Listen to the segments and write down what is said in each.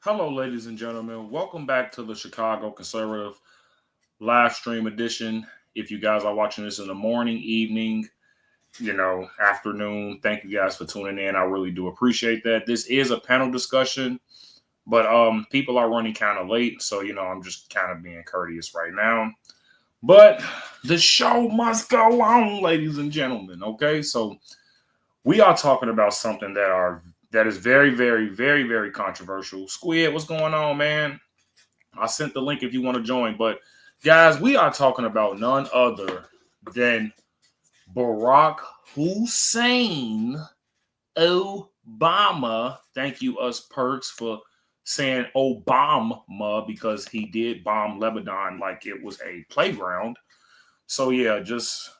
Hello, ladies and gentlemen. Welcome back to the Chicago Conservative live stream edition. If you guys are watching this in the morning, evening, afternoon, thank you guys for tuning in. I really do appreciate that. This is a panel discussion, but people are running kind of late, so I'm just kind of being courteous right now. But the show must go on, ladies and gentlemen. Okay, so we are talking about something that is very, very, very, very controversial. Squid, what's going on, man? I sent the link if you want to join. But guys, we are talking about none other than Barack Hussein Obama. Thank you, us perks, for saying Obama because he did bomb Lebanon like it was a playground. So yeah, just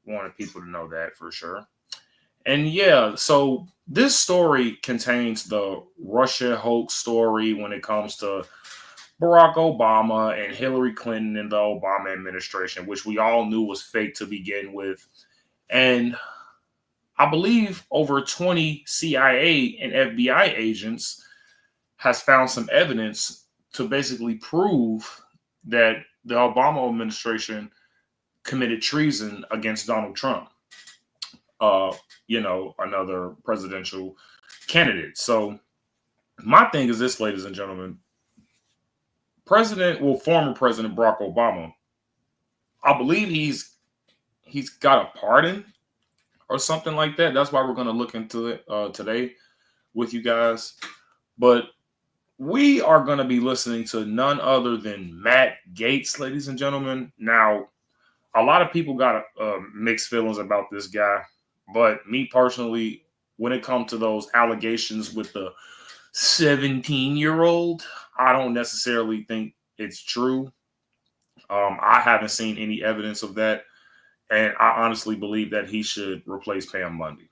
wanted people to know that for sure. And yeah, so this story contains the Russia hoax story when it comes to Barack Obama and Hillary Clinton and the Obama administration, which we all knew was fake to begin with. And I believe over 20 CIA and FBI agents has found some evidence to basically prove that the Obama administration committed treason against Donald Trump. Another presidential candidate. So my thing is this, ladies and gentlemen, former President Barack Obama, I believe he's got a pardon or something like that. That's why we're going to look into it today with you guys. But we are going to be listening to none other than Matt Gaetz, ladies and gentlemen. Now, a lot of people got mixed feelings about this guy. But me personally, when it comes to those allegations with the 17-year-old, I don't necessarily think it's true. I haven't seen any evidence of that. And I honestly believe that he should replace Pam Bundy.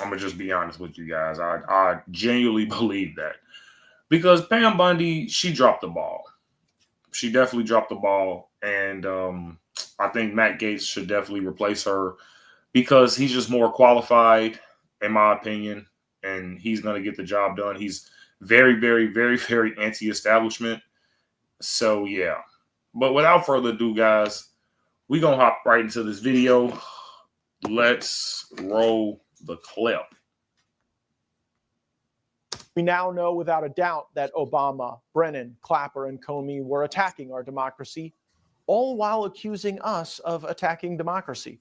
I'm going to just be honest with you guys. I genuinely believe that. Because Pam Bundy, she dropped the ball. She definitely dropped the ball. And I think Matt Gaetz should definitely replace her, because he's just more qualified, in my opinion, and he's going to get the job done. He's very, very, very, very anti-establishment. So, yeah. But without further ado, guys, we're going to hop right into this video. Let's roll the clip. We now know without a doubt that Obama, Brennan, Clapper, and Comey were attacking our democracy, all while accusing us of attacking democracy.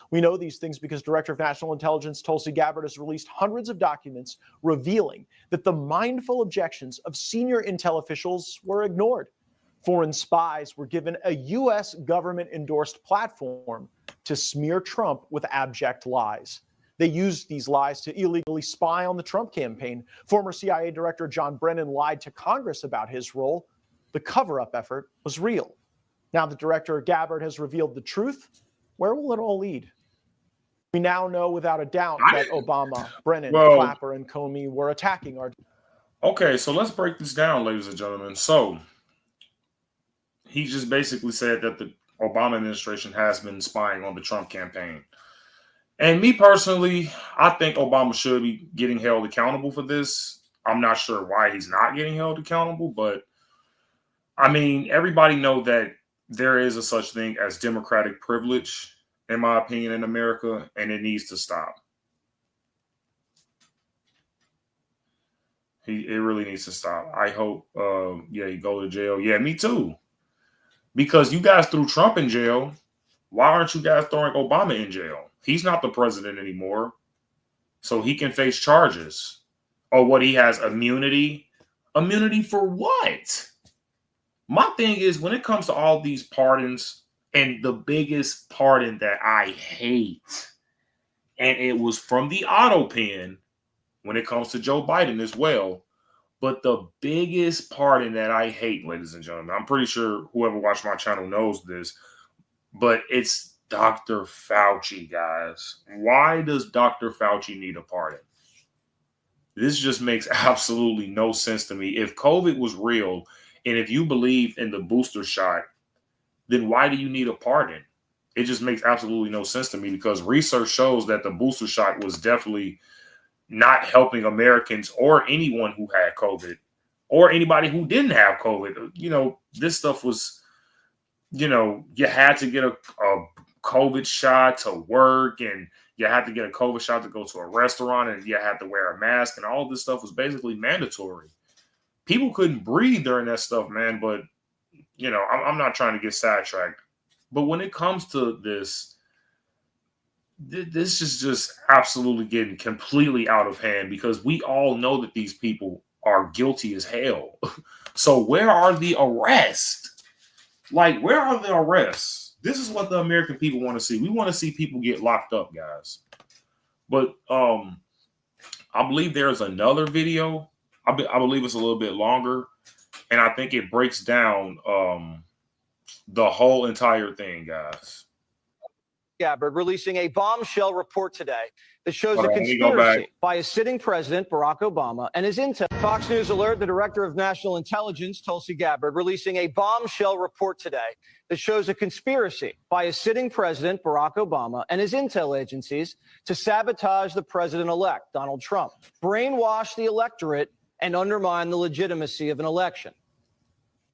We know these things because Director of National Intelligence Tulsi Gabbard has released hundreds of documents revealing that the mindful objections of senior intel officials were ignored. Foreign spies were given a U.S. government-endorsed platform to smear Trump with abject lies. They used these lies to illegally spy on the Trump campaign. Former CIA Director John Brennan lied to Congress about his role. The cover-up effort was real. Now that Director Gabbard has revealed the truth, where will it all lead? We now know without a doubt that Obama, Brennan, Clapper, and Comey were attacking our... Okay, so let's break this down, ladies and gentlemen. So he just basically said that the Obama administration has been spying on the Trump campaign. And me personally, I think Obama should be getting held accountable for this. I'm not sure why he's not getting held accountable, but I mean, everybody know that there is a such thing as democratic privilege, in my opinion, in America, and it needs to stop. It really needs to stop. I hope, he go to jail. Yeah, me too. Because you guys threw Trump in jail. Why aren't you guys throwing Obama in jail? He's not the president anymore, so he can face charges. Oh, what, he has immunity? Immunity for what? My thing is, when it comes to all these pardons, and the biggest pardon that I hate, and it was from the auto pen when it comes to Joe Biden as well, but the biggest pardon that I hate, ladies and gentlemen, I'm pretty sure whoever watched my channel knows this, but it's Dr. Fauci, guys. Why does Dr. Fauci need a pardon? This just makes absolutely no sense to me. If COVID was real, and if you believe in the booster shot, then why do you need a pardon? It just makes absolutely no sense to me, because research shows that the booster shot was definitely not helping Americans or anyone who had COVID or anybody who didn't have COVID. This stuff was, you had to get a COVID shot to work, and you had to get a COVID shot to go to a restaurant, and you had to wear a mask, and all this stuff was basically mandatory. People couldn't breathe during that stuff, man. But, I'm not trying to get sidetracked. But when it comes to this is just absolutely getting completely out of hand, because we all know that these people are guilty as hell. So where are the arrests? Like, where are the arrests? This is what the American people want to see. We want to see people get locked up, guys. But I believe there's another video. I believe it's a little bit longer, and I think it breaks down the whole entire thing, guys. Gabbard releasing a bombshell report today that shows a conspiracy by a sitting president, Barack Obama, and his intel. Fox News alert, the director of national intelligence, Tulsi Gabbard, releasing a bombshell report today that shows a conspiracy by a sitting president, Barack Obama, and his intel agencies to sabotage the president-elect, Donald Trump, brainwash the electorate, and undermine the legitimacy of an election.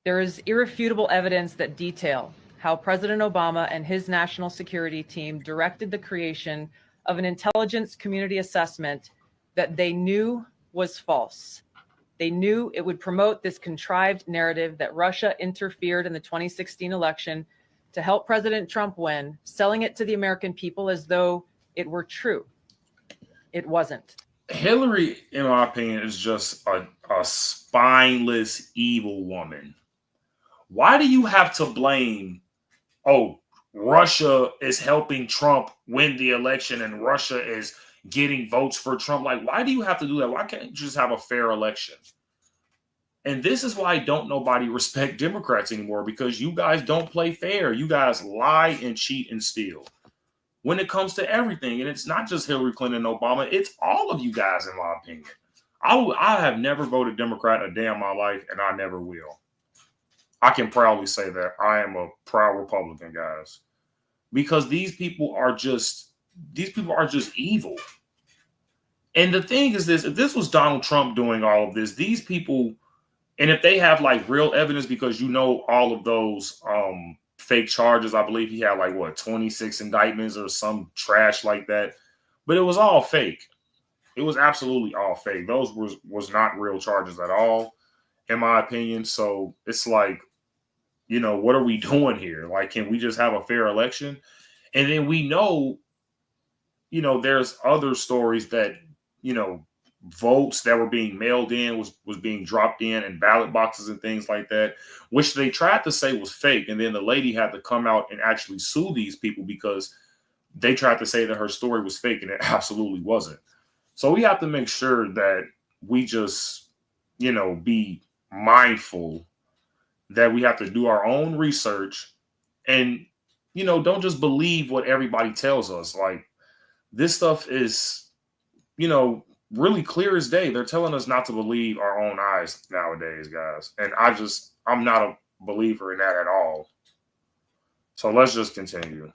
There is irrefutable evidence that detail how President Obama and his national security team directed the creation of an intelligence community assessment that they knew was false. They knew it would promote this contrived narrative that Russia interfered in the 2016 election to help President Trump win, selling it to the American people as though it were true. It wasn't. Hillary, in my opinion, is just a spineless, evil woman. Why do you have to blame, Russia is helping Trump win the election and Russia is getting votes for Trump? Like, why do you have to do that? Why can't you just have a fair election? And this is why don't nobody respect Democrats anymore, because you guys don't play fair. You guys lie and cheat and steal when it comes to everything. And it's not just Hillary Clinton and Obama. It's all of you guys, in my opinion. I have never voted Democrat a day in my life, and I never will. I can proudly say that I am a proud Republican, guys, because these people are just evil. And the thing is this: if this was Donald Trump doing all of this, these people, and if they have like real evidence, because all of those fake charges, I believe he had 26 indictments or some trash like that, but it was all fake. It was absolutely all fake. Those was not real charges at all, in my opinion. So it's like, what are we doing here? Like, can we just have a fair election? And then we know, there's other stories that, votes that were being mailed in was being dropped in ballot boxes and things like that, which they tried to say was fake. And then the lady had to come out and actually sue these people because they tried to say that her story was fake, and it absolutely wasn't. So we have to make sure that we just, be mindful that we have to do our own research and, don't just believe what everybody tells us. Like, this stuff is, really clear as day. They're telling us not to believe our own eyes nowadays, guys. And I'm not a believer in that at all. So let's just continue.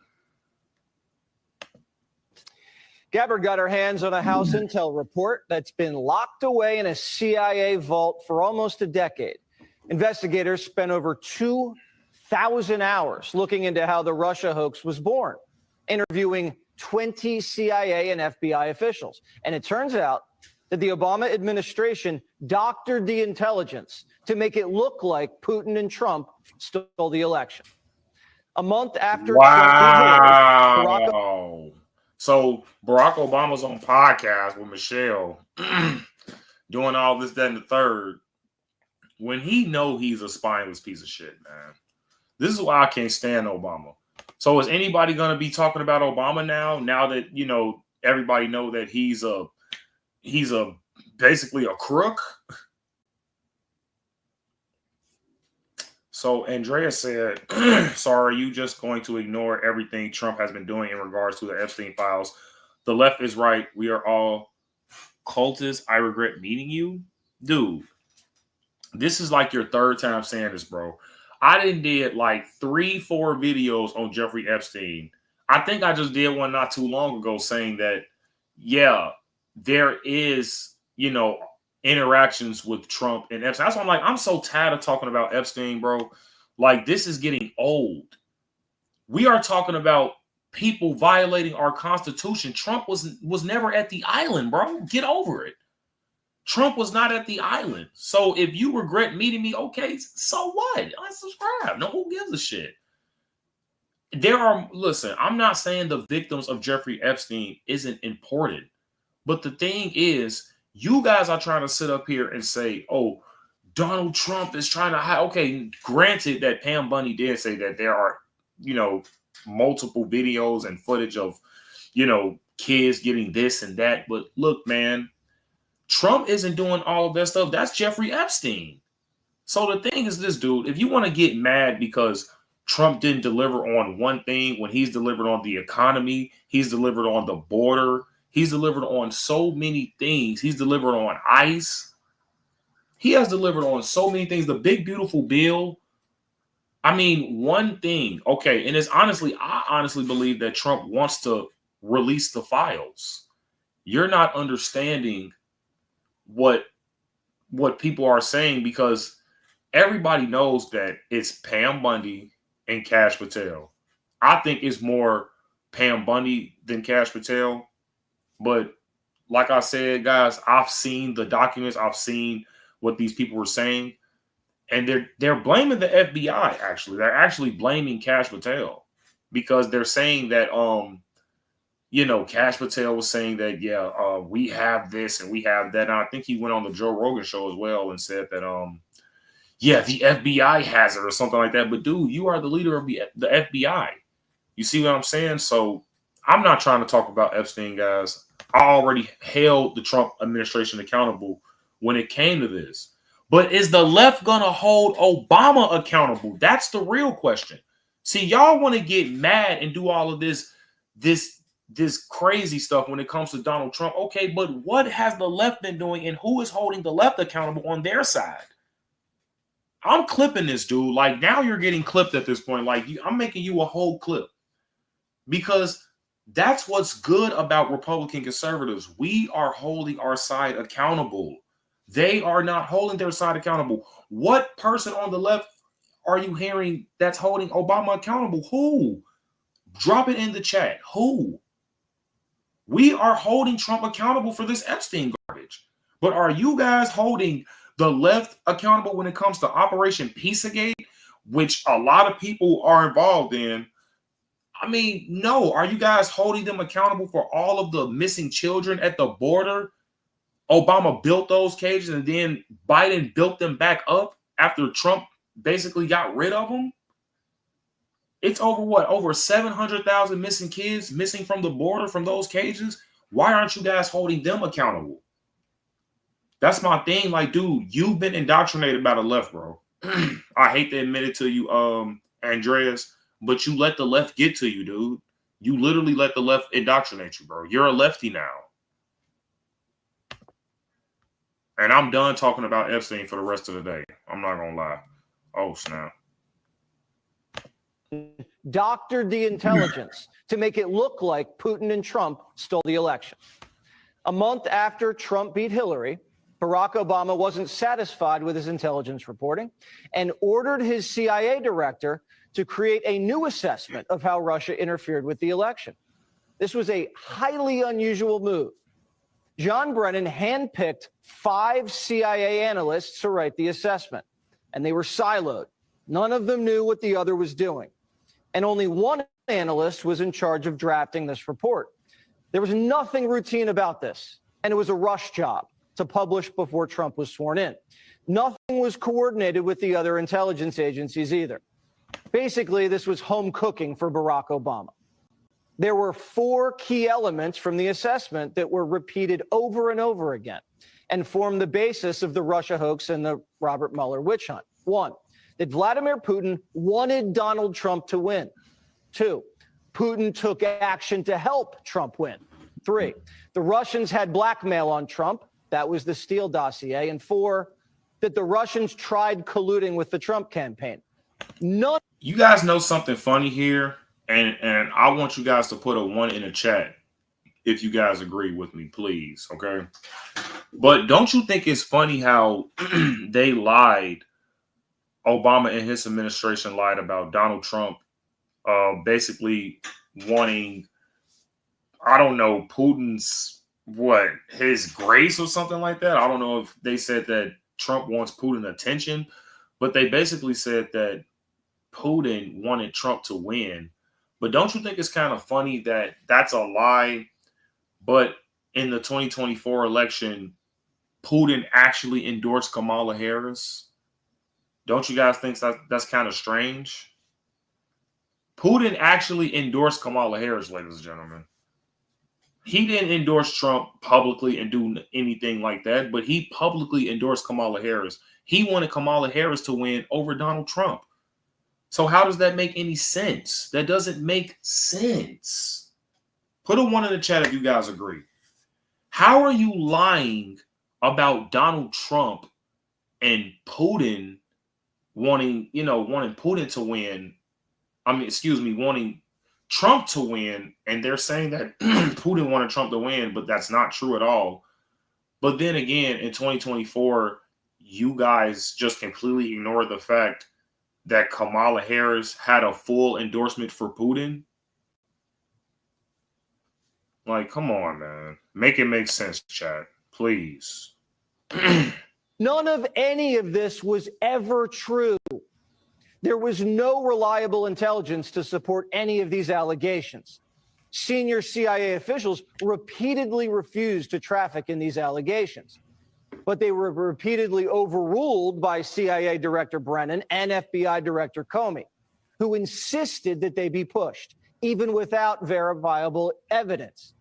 Gabbard got her hands on a House intel report that's been locked away in a CIA vault for almost a decade. Investigators spent over 2,000 hours looking into how the Russia hoax was born, interviewing 20 CIA and FBI officials. And it turns out that the Obama administration doctored the intelligence to make it look like Putin and Trump stole the election. A month after So Barack Obama's on podcast with Michelle doing all this, that, and the third, when he know he's a spineless piece of shit, man. This is why I can't stand Obama. So is anybody going to be talking about Obama now that, everybody know that he's basically a crook? So Andrea said, so are you just going to ignore everything Trump has been doing in regards to the Epstein files? The left is right. We are all cultists. I regret meeting you. Dude, this is like your third time saying this, bro. I did like 3-4 videos on Jeffrey Epstein. I think I just did one not too long ago saying that, yeah, there is, interactions with Trump and Epstein. That's why I'm like, I'm so tired of talking about Epstein, bro. Like, this is getting old. We are talking about people violating our Constitution. Trump was never at the island, bro. Get over it. Trump was not at the island. So if you regret meeting me, okay, so what? Unsubscribe. No, who gives a shit? Listen, I'm not saying the victims of Jeffrey Epstein isn't important. But the thing is, you guys are trying to sit up here and say, oh, Donald Trump is trying to hide. Okay, granted that Pam Bunny did say that there are, multiple videos and footage of, kids getting this and that. But look, man, Trump isn't doing all of that stuff. That's Jeffrey Epstein. So the thing is this, dude, if you want to get mad because Trump didn't deliver on one thing when he's delivered on the economy, he's delivered on the border, he's delivered on so many things. He's delivered on ICE. He has delivered on so many things. The big, beautiful bill. I mean, one thing. Okay, and I honestly believe that Trump wants to release the files. You're not understanding what people are saying, because everybody knows that it's Pam Bundy and Cash Patel. I think it's more Pam Bundy than Cash Patel. But like I said, guys, I've seen the documents. I've seen what these people were saying. And they're blaming the FBI, actually. They're actually blaming Cash Patel, because they're saying that, Cash Patel was saying that, we have this and we have that. And I think he went on the Joe Rogan show as well and said that, the FBI has it or something like that. But, dude, you are the leader of the FBI. You see what I'm saying? So I'm not trying to talk about Epstein, guys. I already held the Trump administration accountable when it came to this. But is the left going to hold Obama accountable? That's the real question. See, y'all want to get mad and do all of this crazy stuff when it comes to Donald Trump. Okay, but what has the left been doing, and who is holding the left accountable on their side? I'm clipping this, dude. Like, now you're getting clipped at this point. Like, I'm making you a whole clip, because that's what's good about Republican conservatives. We are holding our side accountable. They are not holding their side accountable. What person on the left are you hearing that's holding Obama accountable? Who? Drop it in the chat. Who? We are holding Trump accountable for this Epstein garbage. But are you guys holding the left accountable when it comes to Operation Pizzagate, which a lot of people are involved in? I mean, no. Are you guys holding them accountable for all of the missing children at the border? Obama built those cages and then Biden built them back up after Trump basically got rid of them. It's over 700,000 missing kids missing from the border, from those cages. Why aren't you guys holding them accountable? That's my thing. Like, dude, you've been indoctrinated by the left, bro. I hate to admit it to you, Andreas, but you let the left get to you, dude. You literally let the left indoctrinate you, bro. You're a lefty now. And I'm done talking about Epstein for the rest of the day. I'm not going to lie. Oh, snap. Doctored the intelligence to make it look like Putin and Trump stole the election. A month after Trump beat Hillary, Barack Obama wasn't satisfied with his intelligence reporting and ordered his CIA director to create a new assessment of how Russia interfered with the election. This was a highly unusual move. John Brennan handpicked 5 CIA analysts to write the assessment, and they were siloed. None of them knew what the other was doing. And only one analyst was in charge of drafting this report. There was nothing routine about this, and it was a rush job to publish before Trump was sworn in. Nothing was coordinated with the other intelligence agencies either. Basically, this was home cooking for Barack Obama. There were 4 key elements from the assessment that were repeated over and over again and formed the basis of the Russia hoax and the Robert Mueller witch hunt. 1, that Vladimir Putin wanted Donald Trump to win. 2, Putin took action to help Trump win. 3, the Russians had blackmail on Trump. That was the Steele dossier. And 4, that the Russians tried colluding with the Trump campaign. None. You guys know something funny here, and I want you guys to put a 1 in the chat. if you guys agree with me, please. Okay. But don't you think it's funny how they lied? Obama and his administration lied about Donald Trump basically wanting, I don't know, Putin's his grace or something like that. I don't know if they said that Trump wants Putin attention, but they basically said that Putin wanted Trump to win. But don't you think it's kind of funny that that's a lie? But in the 2024 election, Putin actually endorsed Kamala Harris. Don't you guys think that's kind of strange? Putin actually endorsed Kamala Harris, ladies and gentlemen. He didn't endorse Trump publicly and do anything like that, but he publicly endorsed Kamala Harris. He wanted Kamala Harris to win over Donald Trump. So how does that make any sense? That doesn't make sense. Put a 1 in the chat if you guys agree. How are you lying about Donald Trump and Putin wanting Putin to win? Wanting Trump to win, and they're saying that Putin wanted Trump to win, but that's not true at all. But then again, in 2024, you guys just completely ignore the fact that Kamala Harris had a full endorsement for Putin. Like, come on, man. Make it make sense, chat. Please. None of any of this was ever true. There was no reliable intelligence to support any of these allegations. Senior CIA officials repeatedly refused to traffic in these allegations, but they were repeatedly overruled by CIA Director Brennan and FBI Director Comey, who insisted that they be pushed, even without verifiable evidence.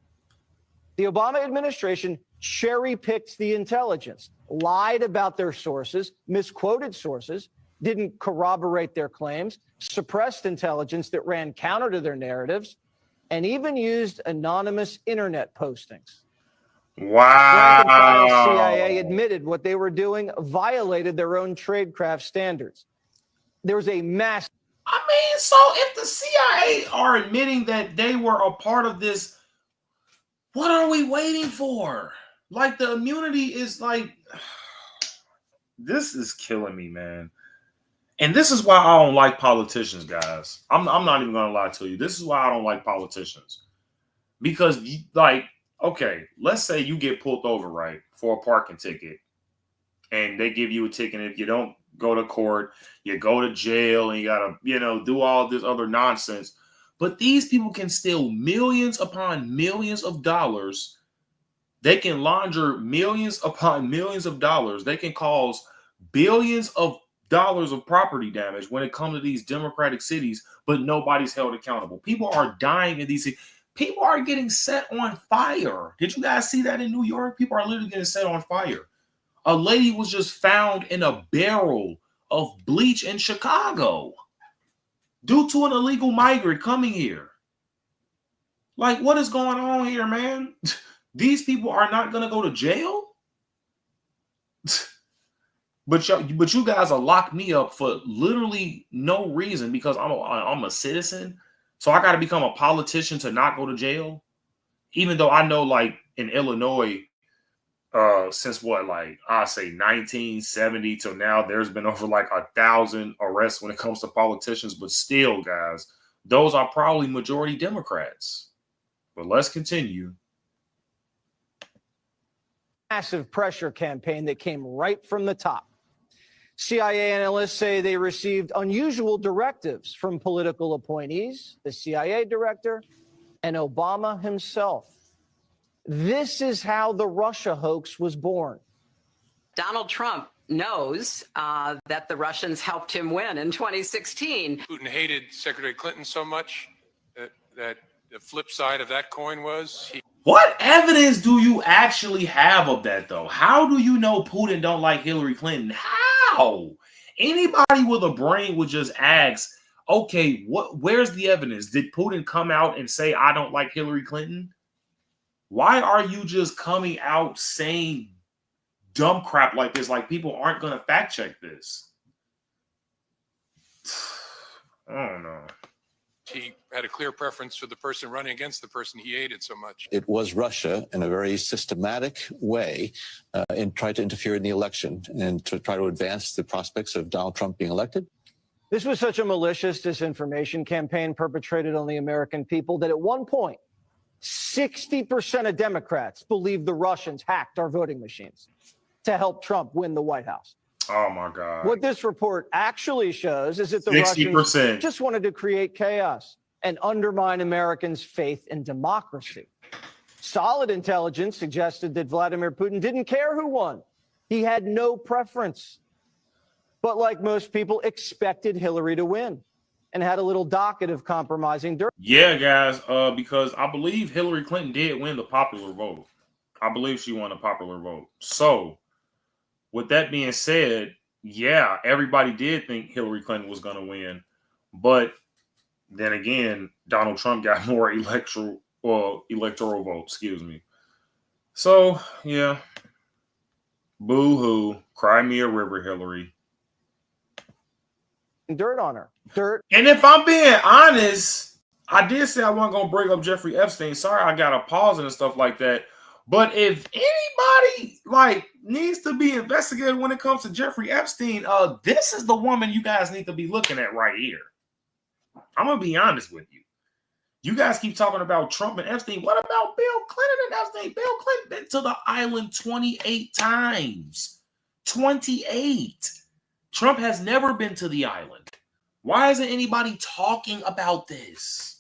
The Obama administration cherry-picked the intelligence, lied about their sources, misquoted sources, didn't corroborate their claims, suppressed intelligence that ran counter to their narratives, and even used anonymous internet postings. Wow. Rank and file CIA admitted what they were doing violated their own tradecraft standards. There was a massive. I mean, so if the CIA are admitting that they were a part of this, what are we waiting for? Like, the immunity is like, this is killing me, man. And this is why I don't like politicians, guys. I'm not even going to lie to you. This is why I don't like politicians. Because, like, okay, let's say you get pulled over, right, for a parking ticket. And they give you a ticket. And if you don't go to court, you go to jail and you got to, do all this other nonsense. But these people can steal millions upon millions of dollars. They can launder millions upon millions of dollars. They can cause billions of dollars of property damage when it comes to these democratic cities, but nobody's held accountable. People are dying in these cities. People are getting set on fire. Did you guys see that in New York? People are literally getting set on fire. A lady was just found in a barrel of bleach in Chicago due to an illegal migrant coming here. Like, what is going on here, man? These people are not going to go to jail? But you guys will lock me up for literally no reason because I'm a citizen. So I got to become a politician to not go to jail. Even though I know, like, in Illinois, since I say 1970 till now, there's been over like 1,000 arrests when it comes to politicians. But still, guys, those are probably majority Democrats. But let's continue. Massive pressure campaign that came right from the top. CIA analysts say they received unusual directives from political appointees, the CIA director, and Obama himself. This is how the Russia hoax was born. Donald Trump knows that the Russians helped him win in 2016. Putin hated Secretary Clinton so much that the flip side of that coin was What evidence do you actually have of that, though? How do you know Putin don't like Hillary Clinton? How? Anybody with a brain would just ask, okay, where's the evidence? Did Putin come out and say, I don't like Hillary Clinton? Why are you just coming out saying dumb crap like this? Like, people aren't going to fact check this. I don't know. he had a clear preference for the person running against the person he hated so much. It was Russia in a very systematic way and tried to interfere in the election and to try to advance the prospects of Donald Trump being elected. This was such a malicious disinformation campaign perpetrated on the American people that at one point, 60% of Democrats believed the Russians hacked our voting machines to help Trump win the White House. Oh my God. What this report actually shows is that the 60%. Russians just wanted to create chaos and undermine Americans' faith in democracy. Solid intelligence suggested that Vladimir Putin didn't care who won. He had no preference. But like most people, expected Hillary to win and had a little docket of compromising dirt. Yeah, guys, because I believe Hillary Clinton did win the popular vote. I believe she won the popular vote. So, with that being said, yeah, everybody did think Hillary Clinton was going to win. But then again, Donald Trump got more electoral votes, excuse me. So, yeah. Boo-hoo. Cry me a river, Hillary. Dirt on her. Dirt. And if I'm being honest, I did say I wasn't going to bring up Jeffrey Epstein. Sorry, I got a pause and stuff like that. But if anybody needs to be investigated when it comes to Jeffrey Epstein, this is the woman you guys need to be looking at right here. I'm going to be honest with you. You guys keep talking about Trump and Epstein. What about Bill Clinton and Epstein? Bill Clinton been to the island 28 times. 28. Trump has never been to the island. Why isn't anybody talking about this?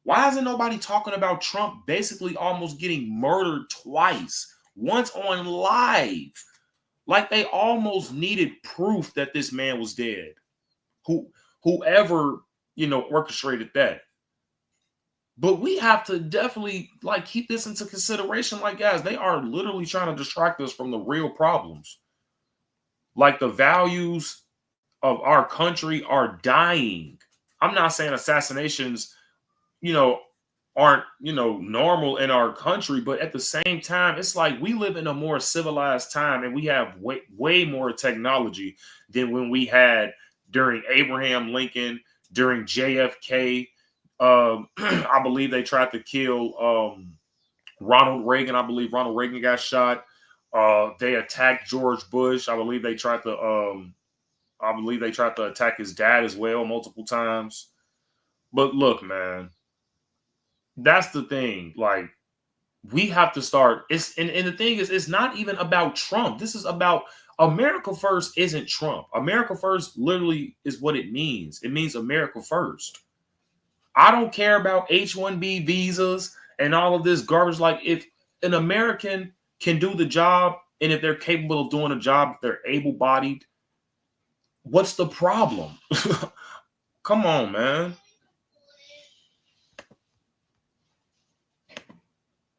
Why isn't nobody talking about Trump basically almost getting murdered twice, once on live? Like they almost needed proof that this man was dead. Whoever, orchestrated that. But we have to definitely keep this into consideration. Guys, they are literally trying to distract us from the real problems. The values of our country are dying. I'm not saying assassinations, aren't, normal in our country, but at the same time, it's like we live in a more civilized time and we have way more technology than when we had during Abraham Lincoln, during JFK. I believe they tried to kill Ronald Reagan. I believe Ronald Reagan got shot. They attacked George Bush. I believe they tried to attack his dad as well multiple times. But look, man, that's the thing. We have to start. And the thing is, it's not even about Trump. This is about America first. Isn't Trump? America first literally is what it means. It means America first. I don't care about H-1B visas and all of this garbage. If an American can do the job, and if they're capable of doing a job, if they're able-bodied, what's the problem? Come on, man.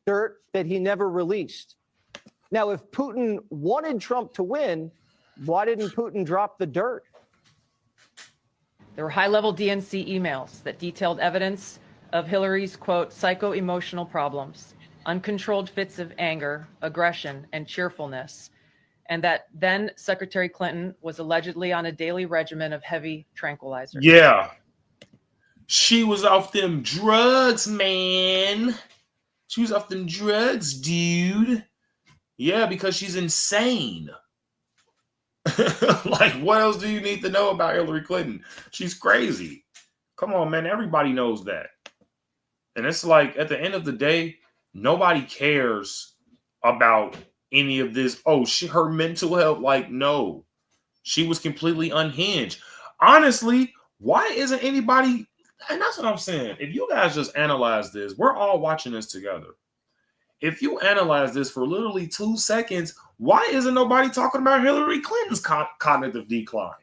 Dirt that he never released. Now, if Putin wanted Trump to win, why didn't Putin drop the dirt? There were high-level DNC emails that detailed evidence of Hillary's, quote, psycho-emotional problems, uncontrolled fits of anger, aggression, and cheerfulness, and that then Secretary Clinton was allegedly on a daily regimen of heavy tranquilizers. Yeah. She was off them drugs, man. She was off them drugs, dude. Yeah, because she's insane. What else do you need to know about Hillary Clinton? She's crazy. Come on, man. Everybody knows that. And it's at the end of the day, nobody cares about any of this. Oh, her mental health. No. She was completely unhinged. Honestly, why isn't anybody... And that's what I'm saying. If you guys just analyze this, we're all watching this together. If you analyze this for literally 2 seconds, why isn't nobody talking about Hillary Clinton's cognitive decline?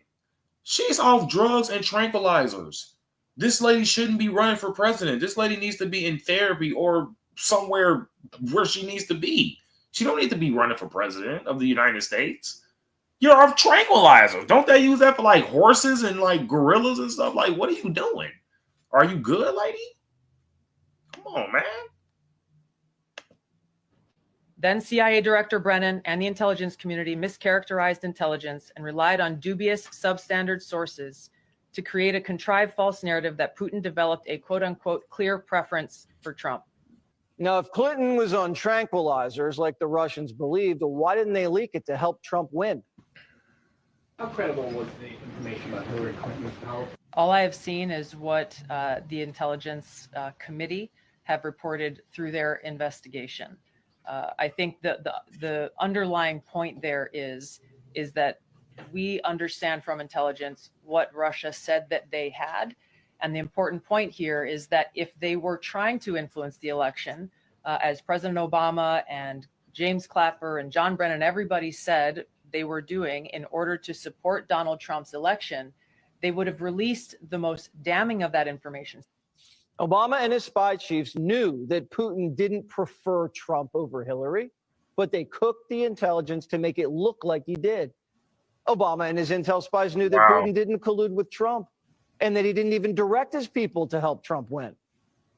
She's off drugs and tranquilizers. This lady shouldn't be running for president. This lady needs to be in therapy or somewhere where she needs to be. She don't need to be running for president of the United States. You're off tranquilizers. Don't they use that for horses and gorillas and stuff? What are you doing? Are you good, lady? Come on, man. Then CIA Director Brennan and the intelligence community mischaracterized intelligence and relied on dubious substandard sources to create a contrived false narrative that Putin developed a quote unquote clear preference for Trump. Now, if Clinton was on tranquilizers like the Russians believed, why didn't they leak it to help Trump win? How credible was the information about Hillary Clinton's power? All I have seen is what the Intelligence Committee have reported through their investigation. I think that the underlying point there is that we understand from intelligence what Russia said that they had. And the important point here is that if they were trying to influence the election, as President Obama and James Clapper and John Brennan, everybody said they were doing in order to support Donald Trump's election, they would have released the most damning of that information. Obama and his spy chiefs knew that Putin didn't prefer Trump over Hillary, but they cooked the intelligence to make it look like he did. Obama and his intel spies knew that Putin didn't collude with Trump and that he didn't even direct his people to help Trump win,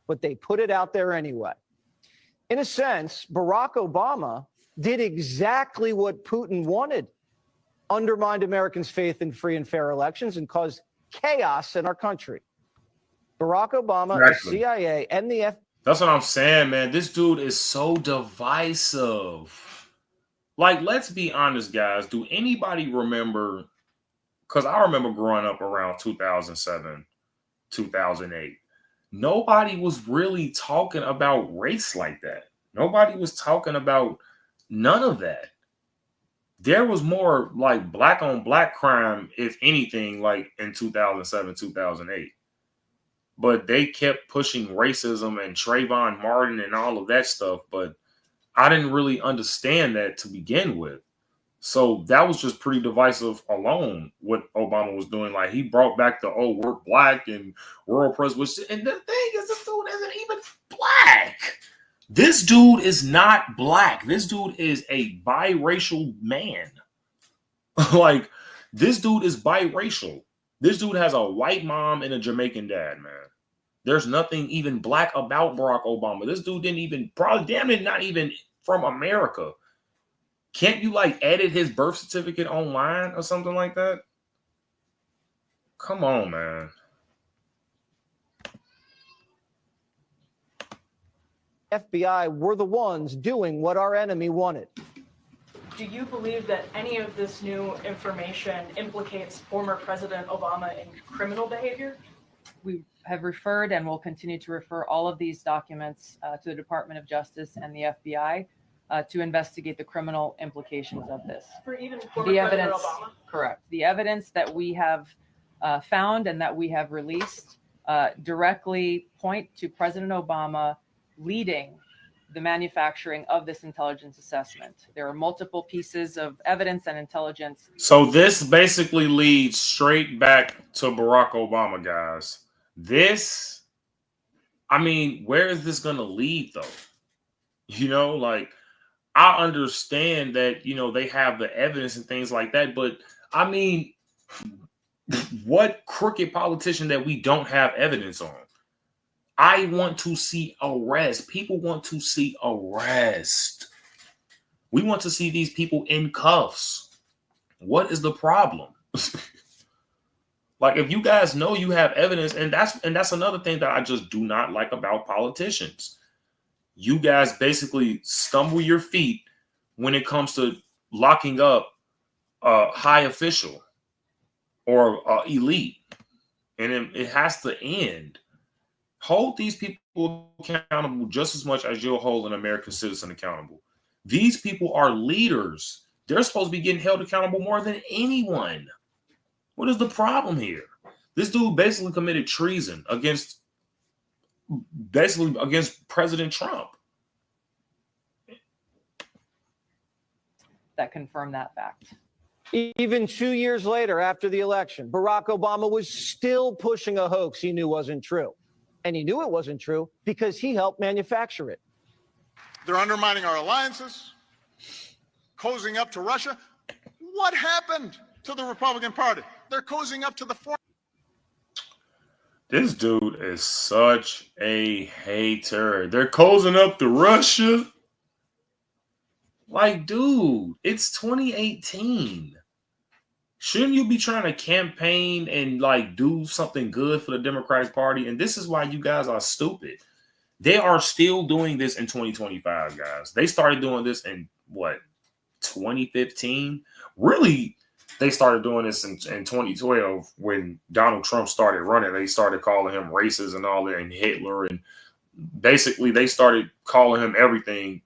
but they put it out there anyway. In a sense, Barack Obama did exactly what Putin wanted, undermined Americans' faith in free and fair elections and caused chaos in our country. Barack Obama, the CIA, and the FBI. That's what I'm saying, man. This dude is so divisive. Like, let's be honest, guys. Do anybody remember? Because I remember growing up around 2007, 2008. Nobody was really talking about race like that. Nobody was talking about none of that. There was more like black on black crime, if anything, like in 2007, 2008. But they kept pushing racism and Trayvon Martin and all of that stuff. But I didn't really understand that to begin with. So that was just pretty divisive alone, what Obama was doing. Like, he brought back the, oh, we're black and we're oppressed. And the thing is, this dude isn't even black. This dude is not black. This dude is a biracial man. Like, this dude is biracial. This dude has a white mom and a Jamaican dad, man. There's nothing even black about Barack Obama. This dude didn't even, probably damn it, not even from America. Can't you like edit his birth certificate online or something like that? Come on, man. FBI were the ones doing what our enemy wanted. Do you believe that any of this new information implicates former President Obama in criminal behavior? We have referred and will continue to refer all of these documents to the Department of Justice and the FBI to investigate the criminal implications of this. For even former The President evidence, Obama? correct. The evidence that we have found and that we have released directly point to President Obama leading the manufacturing of this intelligence assessment. There are multiple pieces of evidence and intelligence. So this basically leads straight back to Barack Obama, guys. This, I mean, where is this going to lead, though? You know, like, I understand that, you know, they have the evidence and things like that, but I mean, what crooked politician that we don't have evidence on? I want to see arrest. People want to see arrest. We want to see these people in cuffs. What is the problem? Like, if you guys know you have evidence, and that's another thing that I just do not like about politicians. You guys basically stumble your feet when it comes to locking up a high official or elite, and it has to end. Hold these people accountable just as much as you'll hold an American citizen accountable. These people are leaders. They're supposed to be getting held accountable more than anyone. What is the problem here? This dude basically committed treason against President Trump. That confirm that fact. Even 2 years later, after the election, Barack Obama was still pushing a hoax he knew wasn't true. And he knew it wasn't true because he helped manufacture it. They're undermining our alliances, cozying up to Russia. What happened to the Republican Party? They're cozying up to the foreign. This dude is such a hater. They're cozying up to Russia. Like, dude, it's 2018. Shouldn't you be trying to campaign and like do something good for the Democratic Party? And this is why you guys are stupid. They are still doing this in 2025, guys. They started doing this in what, 2015? Really, they started doing this in 2012 when Donald Trump started running. They started calling him racist and all that, and Hitler, and basically they started calling him everything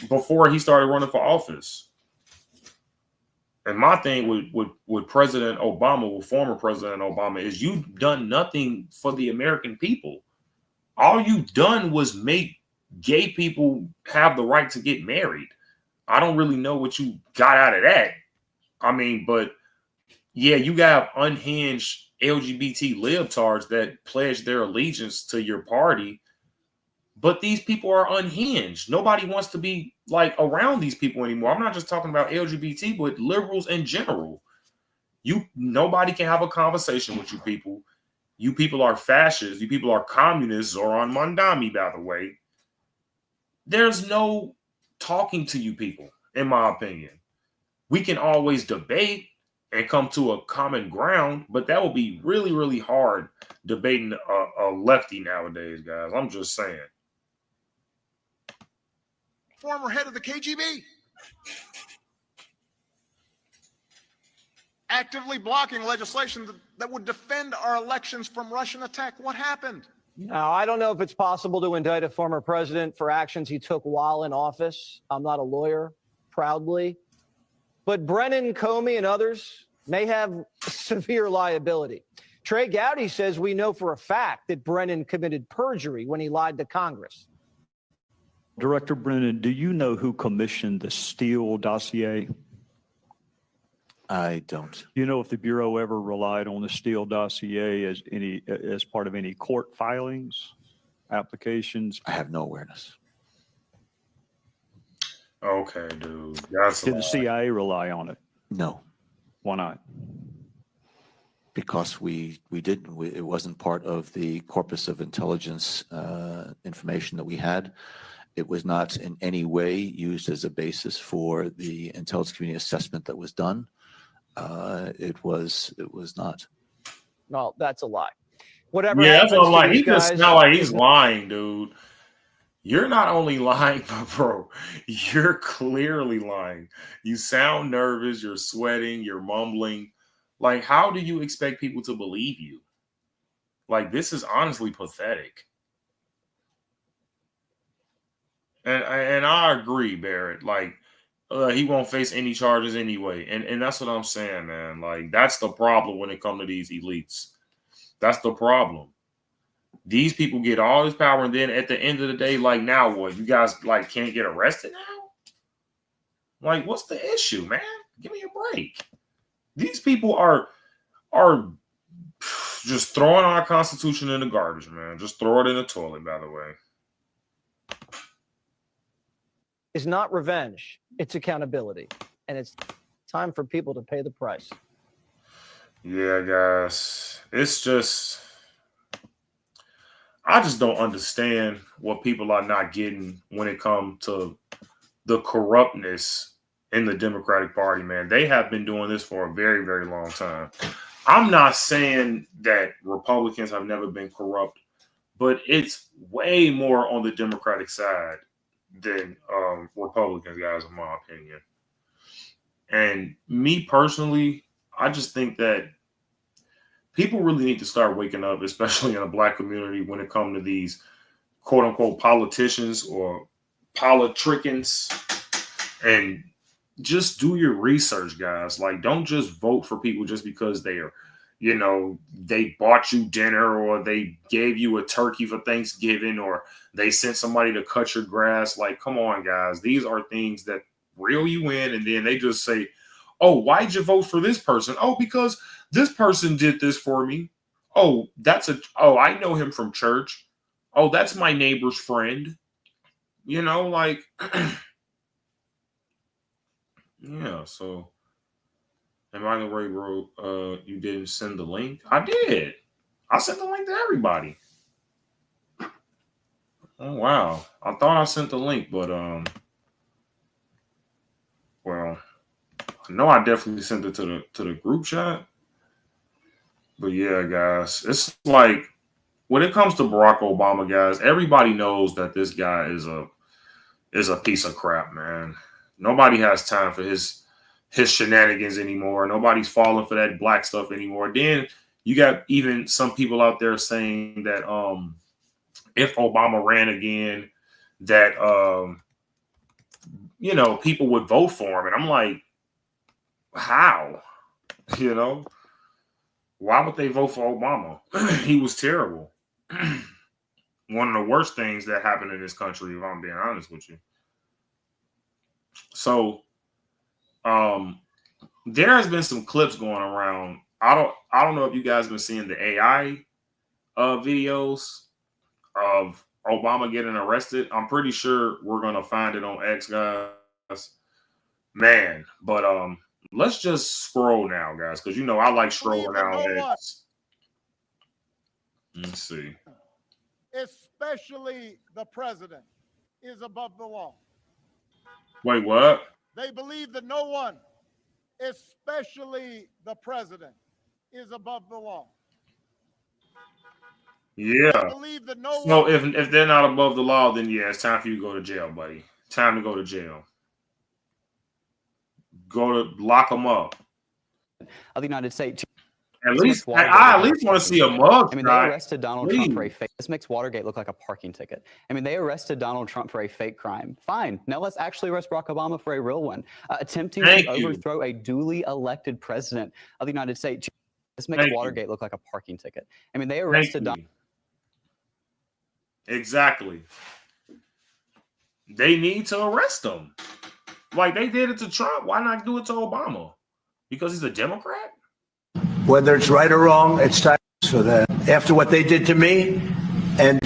before he started running for office. And my thing with President Obama, with former President Obama, is you've done nothing for the American people. All you've done was make gay people have the right to get married. I don't really know what you got out of that. I mean, but yeah, you got unhinged LGBT libtards that pledge their allegiance to your party. But these people are unhinged. Nobody wants to be like around these people anymore. I'm not just talking about LGBT, but liberals in general. Nobody can have a conversation with you people. You people are fascists. You people are communists or on Mondami, by the way. There's no talking to you people, in my opinion. We can always debate and come to a common ground, but that will be really, really hard debating a lefty nowadays, guys. I'm just saying. Former head of the KGB. Actively blocking legislation that would defend our elections from Russian attack. What happened? Now, I don't know if it's possible to indict a former president for actions he took while in office. I'm not a lawyer, proudly. But Brennan, Comey, and others may have severe liability. Trey Gowdy says we know for a fact that Brennan committed perjury when he lied to Congress. Director Brennan, do you know who commissioned the Steele dossier? I don't. Do you know if the Bureau ever relied on the Steele dossier as part of any court filings, applications? I have no awareness. Okay, dude. Did the CIA rely on it? No. Why not? Because we didn't. It wasn't part of the corpus of intelligence information that we had. It was not in any way used as a basis for the intelligence community assessment that was done. It was not. Well, that's a lie. Whatever. Yeah, that's what I'm like. He guys, just sound like he's lying, dude. You're not only lying, but bro, you're clearly lying. You sound nervous. You're sweating. You're mumbling. Like, how do you expect people to believe you? Like, this is honestly pathetic. And I agree, Barrett. Like, he won't face any charges anyway. And that's what I'm saying, man. Like, that's the problem when it comes to these elites. That's the problem. These people get all this power, and then at the end of the day, like, now what? You guys, like, can't get arrested now? Like, what's the issue, man? Give me a break. These people are just throwing our Constitution in the garbage, man. Just throw it in the toilet, by the way. Is not revenge. It's accountability. And it's time for people to pay the price. Yeah, guys. It's just, I just don't understand what people are not getting when it comes to the corruptness in the Democratic Party, man. They have been doing this for a very, very long time. I'm not saying that Republicans have never been corrupt, but it's way more on the Democratic side than Republicans, guys, in my opinion. And me personally, I just think that people really need to start waking up, especially in a black community, when it comes to these quote unquote politicians or politricians, and just do your research, guys. Like, don't just vote for people just because they are, you know, they bought you dinner or they gave you a turkey for Thanksgiving or they sent somebody to cut your grass. Like, come on, guys. These are things that reel you in, and then they just say, oh, why'd you vote for this person? Oh, because this person did this for me. Oh, I know him from church. Oh, that's my neighbor's friend. You know, like, yeah, so. And by the way, bro, you didn't send the link? I did. I sent the link to everybody. Oh, wow. I thought I sent the link, but, well, No, I definitely sent it to the group chat. But yeah, guys, it's like when it comes to Barack Obama, guys, everybody knows that this guy is a piece of crap, man. Nobody has time for his shenanigans anymore. Nobody's falling for that black stuff anymore. Then you got even some people out there saying that if Obama ran again, that people would vote for him. And I'm like, how? You know, why would they vote for Obama? He was terrible. One of the worst things that happened in this country, if I'm being honest with you. So there has been some clips going around. I don't know if you guys have been seeing the AI videos of Obama getting arrested. I'm pretty sure we're gonna find it on X, guys. Man, but let's just scroll now, guys, because I like scrolling down X. Let's see. Especially the president is above the law. Wait, what? They believe that no one, especially the president, is above the law. Yeah. They believe that no So one. if they're not above the law, then yeah, it's time for you to go to jail, buddy. Time to go to jail. Go to lock them up. Of the United States. At least I at least want to see a mug. I mean, they arrested Donald Trump for a fake. This makes Watergate look like a parking ticket. I mean, they arrested Donald Trump for a fake crime. Fine. Now let's actually arrest Barack Obama for a real one. Attempting to overthrow a duly elected president of the United States. This makes Watergate look like a parking ticket. I mean, they arrested Donald. Exactly. They need to arrest him. Like they did it to Trump. Why not do it to Obama? Because he's a Democrat? Whether it's right or wrong, it's time for that. After what they did to me, and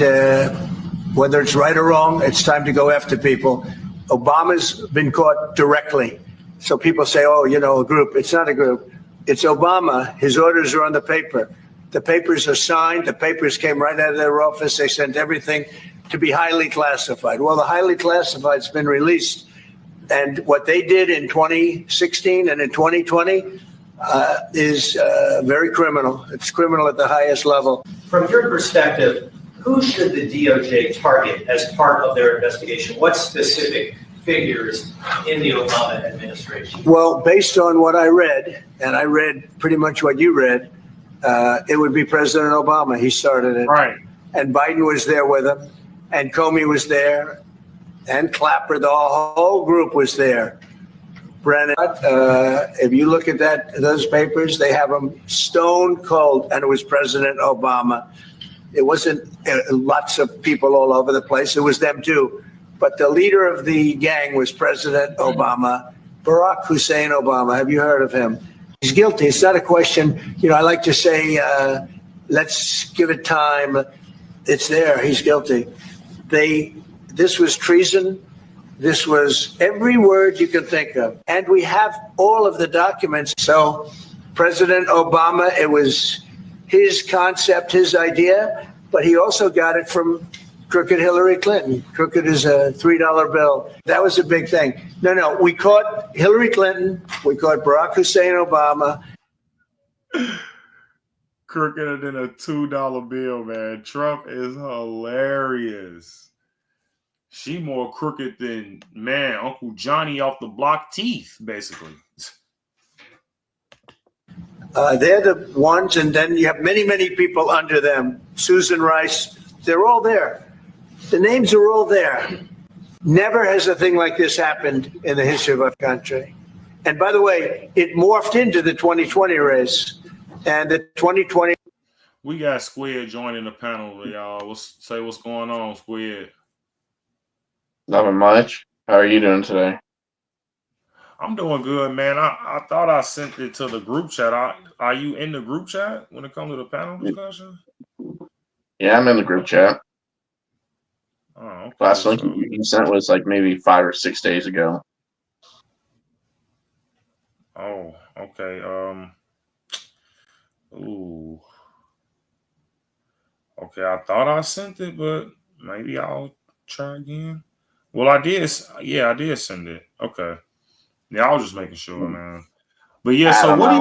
whether it's right or wrong, it's time to go after people. Obama's been caught directly. So people say, oh, a group. It's not a group. It's Obama. His orders are on the paper. The papers are signed. The papers came right out of their office. They sent everything to be highly classified. Well, the highly classified's been released. And what they did in 2016 and in 2020 is very criminal. It's criminal at the highest level. From your perspective, who should the DOJ target as part of their investigation? What specific figures in the Obama administration? Well, based on what I read, and I read pretty much what you read, it would be President Obama. He started it. Right. And Biden was there with him, and Comey was there, and Clapper. The whole group was there. Brennan, if you look at those papers, they have them stone cold, and it was President Obama. It wasn't lots of people all over the place. It was them too. But the leader of the gang was President Obama, Barack Hussein Obama. Have you heard of him? He's guilty. It's not a question. I like to say, let's give it time. It's there. He's guilty. This was treason. This was every word you can think of. And we have all of the documents. So President Obama, it was his concept, his idea, but he also got it from crooked Hillary Clinton. Crooked is a $3 bill. That was a big thing. No, we caught Hillary Clinton. We caught Barack Hussein Obama. Crookeder than a $2 bill, man. Trump is hilarious. She more crooked than, man, Uncle Johnny off the block teeth, basically. They're the ones, and then you have many, many people under them. Susan Rice, they're all there. The names are all there. Never has a thing like this happened in the history of our country. And by the way, it morphed into the 2020 race. And the 2020. We got Squid joining the panel, y'all. Say what's going on, Squid. Nothing much. How are you doing today? I'm doing good, man. I thought I sent it to the group chat. Are you in the group chat when it comes to the panel discussion? Yeah, I'm in the group chat. Oh, okay. Last link you sent was like maybe 5 or 6 days ago. Oh, okay. Ooh. Okay, I thought I sent it, but maybe I'll try again. Well, I did. Yeah, I did send it. Okay. Yeah, I was just making sure, man. But yeah, I so don't what do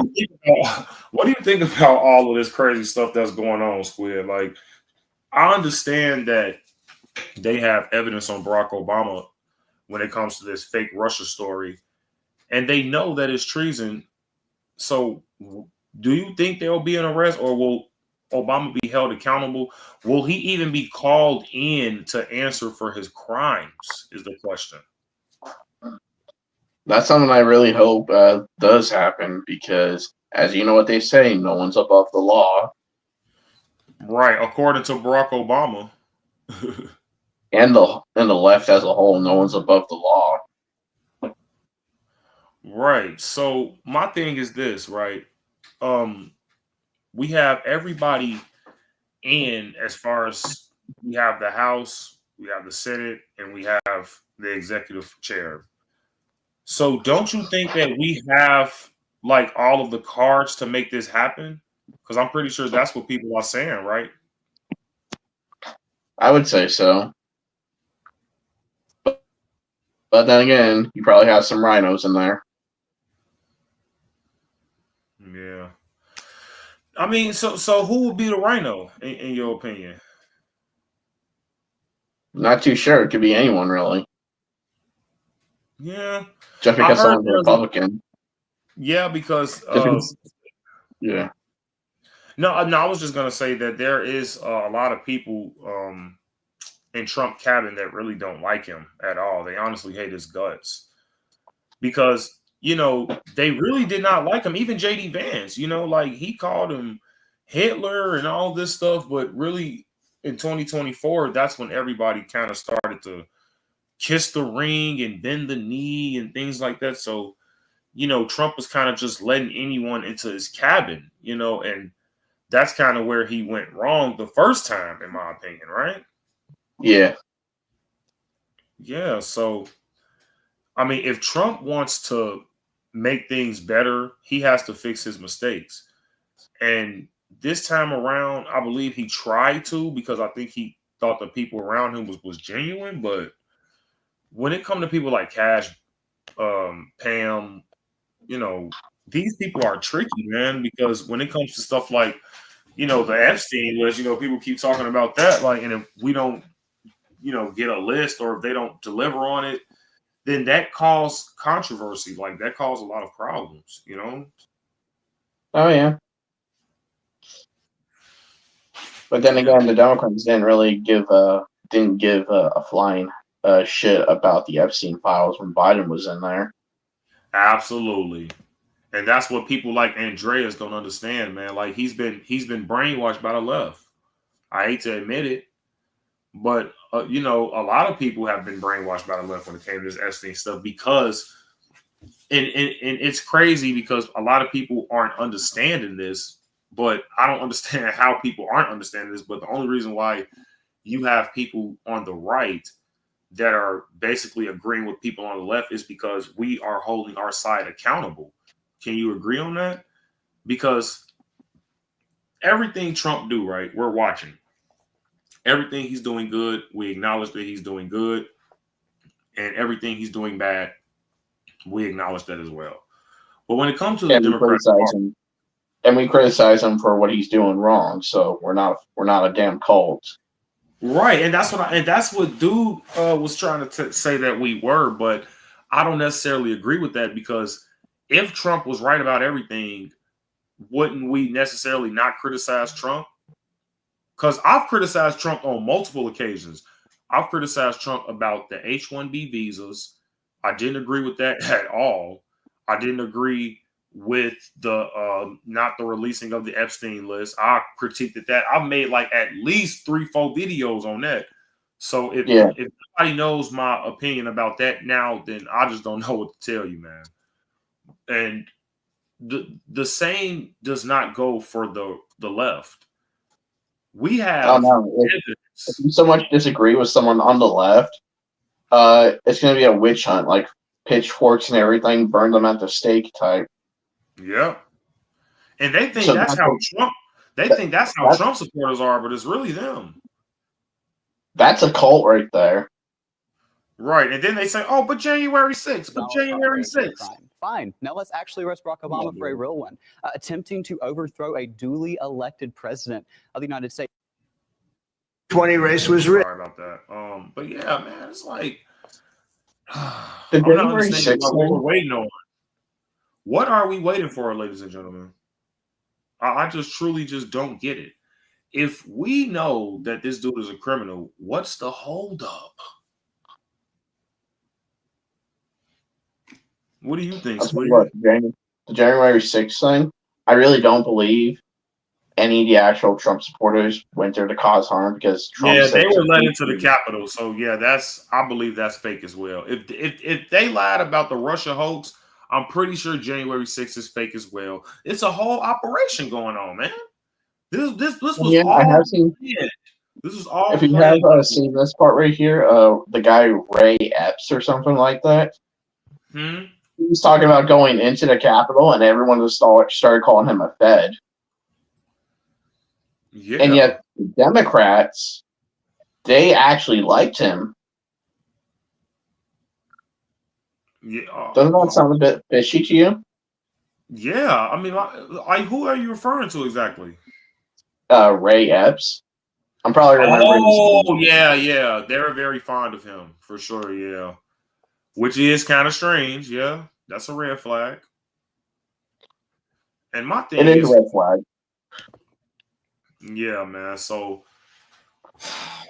know. you think about all of this crazy stuff that's going on, Squid? Like, I understand that they have evidence on Barack Obama when it comes to this fake Russia story, and they know that it's treason. So, do you think there'll be an arrest, or will Obama be held accountable? Will he even be called in to answer for his crimes? Is the question. That's something I really hope does happen because, as you know what they say, no one's above the law. Right, according to Barack Obama. And the left as a whole, no one's above the law. Right. So my thing is this, right? We have everybody in as far as we have the House, we have the Senate, and we have the executive chair. So don't you think that we have like all of the cards to make this happen? Because I'm pretty sure that's what people are saying, right? I would say so. But then again, you probably have some rhinos in there. Yeah. I mean, so who would be the rhino in your opinion? Not too sure. It could be anyone, really. Yeah. Just I because heard someone's a there's a Republican. yeah, because Just because, yeah. no, I was just gonna say that there is a lot of people in Trump cabin that really don't like him at all. They honestly hate his guts because they really did not like him. Even JD Vance, like he called him Hitler and all this stuff, but really in 2024, that's when everybody kind of started to kiss the ring and bend the knee and things like that. So Trump was kind of just letting anyone into his cabin, and that's kind of where he went wrong the first time, in my opinion, right? Yeah. Yeah. So, I mean, if Trump wants to make things better, he has to fix his mistakes. And this time around, I believe he tried to because I think he thought the people around him was genuine. But when it comes to people like Cash, Pam, these people are tricky, man, because when it comes to stuff like the Epstein list, people keep talking about that. Like, and if we don't, get a list or if they don't deliver on it, then that caused controversy. Like, that caused a lot of problems, Oh, yeah. But then Yeah, again, the Democrats didn't give a flying shit about the Epstein files when Biden was in there. absolutely. And that's what people like Andreas don't understand, man. Like, he's been brainwashed by the left. I hate to admit it, but a lot of people have been brainwashed by the left when it came to this Epstein stuff because, and it's crazy because a lot of people aren't understanding this, but I don't understand how people aren't understanding this. But the only reason why you have people on the right that are basically agreeing with people on the left is because we are holding our side accountable. Can you agree on that? Because everything Trump do, right, we're watching. Everything he's doing good, we acknowledge that he's doing good. And everything he's doing bad, we acknowledge that as well. But when it comes to the And we Democratic criticize Party, him. And we criticize him for what he's doing wrong. So we're not a damn cult. right? And that's what dude was trying to say that we were, but I don't necessarily agree with that because if Trump was right about everything, wouldn't we necessarily not criticize Trump? Because I've criticized Trump on multiple occasions. I've criticized Trump about the H-1B visas. I didn't agree with that at all. I didn't agree with the not the releasing of the Epstein list. I critiqued that. I've made like at least 3-4 videos on that. So if nobody knows my opinion about that now, then I just don't know what to tell you, man. And the same does not go for the left. We I don't have know. If you so much disagree with someone on the left, it's going to be a witch hunt, like pitchforks and everything, burn them at the stake type. Yep. And they think So that's how Trump. They think that's how that's, Trump supporters are, but it's really them. That's a cult right there. Right. And then they say, oh, but January 6th, but Donald Trump for January a fake 6th. crime. Fine. Now let's actually arrest Barack Obama for a real one. Attempting to overthrow a duly elected president of the United States. 20 race was rigged. Sorry about that. But yeah, man, it's like The I'm not January understanding 6th what we're thing, waiting on. What are we waiting for, ladies and gentlemen? I just truly just don't get it. If we know that this dude is a criminal, what's the holdup? What do you think, I'll tell you Squid? what, the January 6th thing, I really don't believe any of the actual Trump supporters went there to cause harm because Trump Yeah, said they were led to into the Capitol, so yeah, I believe that's fake as well. If they lied about the Russia hoax, I'm pretty sure January 6th is fake as well. It's a whole operation going on, man. This was Yeah, I all have seen. planned. This was all If you planned. have seen this part right here, the guy Ray Epps or something like that, he was talking about going into the Capitol, and everyone just started calling him a Fed. Yeah. And yet, the Democrats, they actually liked him. Yeah. Doesn't that sound a bit fishy to you? Yeah. I mean, who are you referring to exactly? Ray Epps. I'm probably remembering. Oh, yeah. They're very fond of him for sure. Yeah. Which is kind of strange. Yeah. That's a red flag. And my thing It is a red flag. Yeah, man. So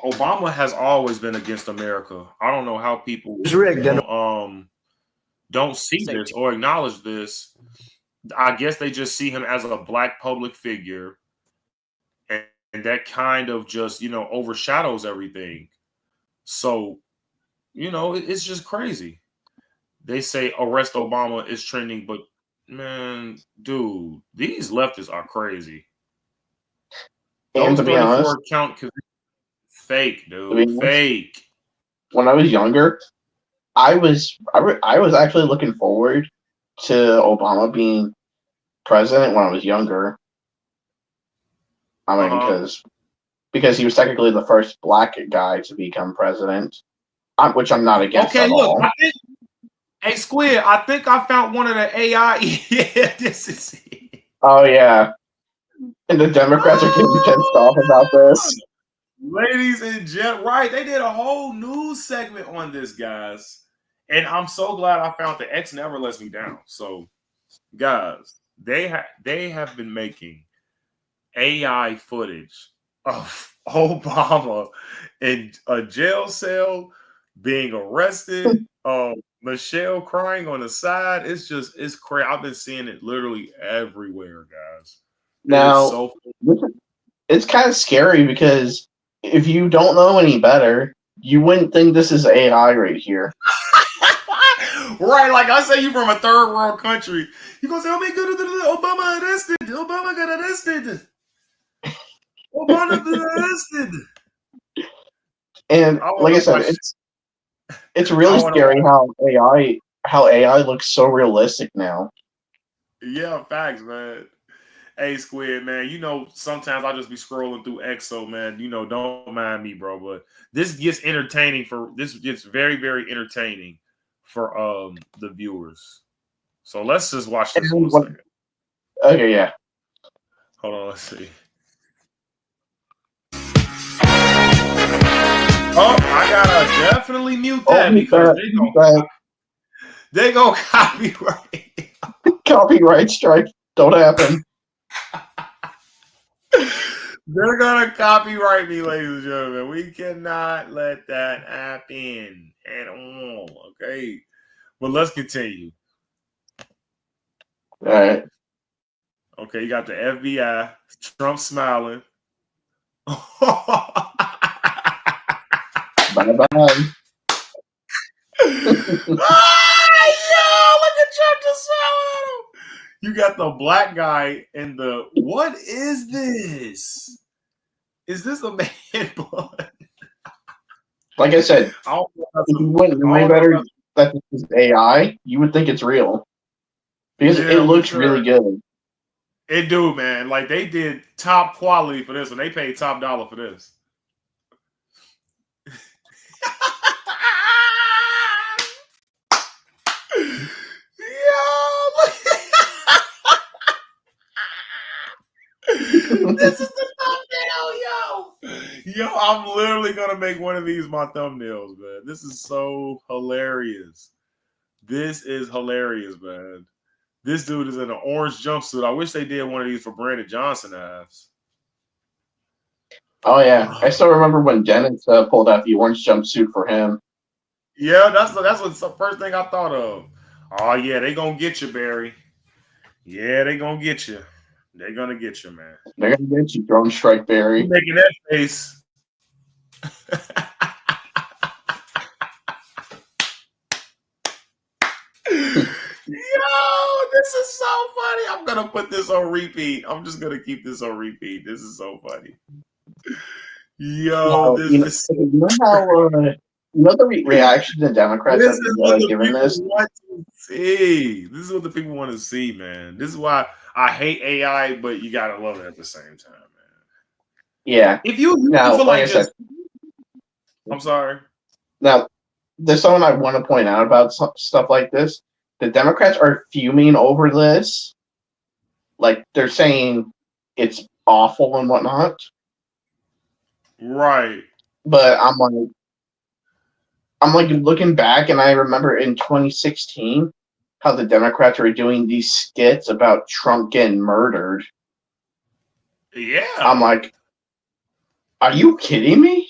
Obama has always been against America. I don't know how people don't see this or acknowledge this. I guess they just see him as a black public figure, and that kind of just overshadows everything. So it's just crazy. They say arrest Obama is trending, but man, dude, these leftists are crazy. And Those to be 34 honest, count fake, dude. Fake. When I was younger, I was actually looking forward to Obama being president when I was younger. I mean, because he was technically the first black guy to become president, which I'm not against at all. Hey, Squid, I think I found one of the AI. Yeah, this is it. Oh, yeah. And the Democrats are getting pissed off about this. Ladies and gentlemen, right. They did a whole news segment on this, guys. And I'm so glad I found the X never lets me down. So, guys, they have been making AI footage of Obama in a jail cell being arrested. Michelle crying on the side. It's crazy. I've been seeing it literally everywhere, guys. Now, it's kind of scary because if you don't know any better, you wouldn't think this is AI right here. Right, like I say, you from a third world country. You gonna say, "Oh my God, Obama arrested. Obama got arrested. Obama got arrested." And like I said, it's really scary how AI looks so realistic now. Yeah, facts, man. Hey, Squid, man. Sometimes I just be scrolling through X, so man, don't mind me, bro. But this gets very, very entertaining for the viewers. So let's just watch this for a second. Okay, yeah. Hold on, let's see. Oh, I gotta definitely mute that because they go copyright. Copyright strike don't happen. They're gonna copyright me, ladies and gentlemen. We cannot let that happen at all. Okay, but let's continue. All right. Okay, you got the FBI. Trump smiling. Bye-bye. Look at Trump just smiling at him. You got the black guy and what is this? Is this a man blood? Like I said, if you wouldn't know better that this is AI, you would think it's real. Because it looks really good. It do, man. Like they did top quality for this, and they paid top dollar for this. This is the thumbnail, yo. I'm literally gonna make one of these my thumbnails, man. This is so hilarious. This is hilarious, man. This dude is in an orange jumpsuit. I wish they did one of these for Brandon Johnson ass. Oh yeah, I still remember when Dennis pulled out the orange jumpsuit for him. Yeah, that's what's the first thing I thought of. Oh yeah, they gonna get you, Barry. Yeah, they gonna get you. They're gonna get you, man. They're gonna get you, drone strike Barry. You making that face. Yo, this is so funny. I'm gonna put this on repeat. I'm just gonna keep this on repeat. This is so funny. Yo, Well, you know how the reaction the Democrats this have is what the given people this. want to see. This is what the people want to see, man. This is why I hate AI, but you gotta love it at the same time, man. Yeah. If you now, feel like I just, said, I'm sorry. Now, there's something I want to point out about stuff like this. The Democrats are fuming over this. Like, they're saying it's awful and whatnot. Right. But I'm like looking back, and I remember in 2016 how the Democrats were doing these skits about Trump getting murdered. Yeah. I'm like, are you kidding me?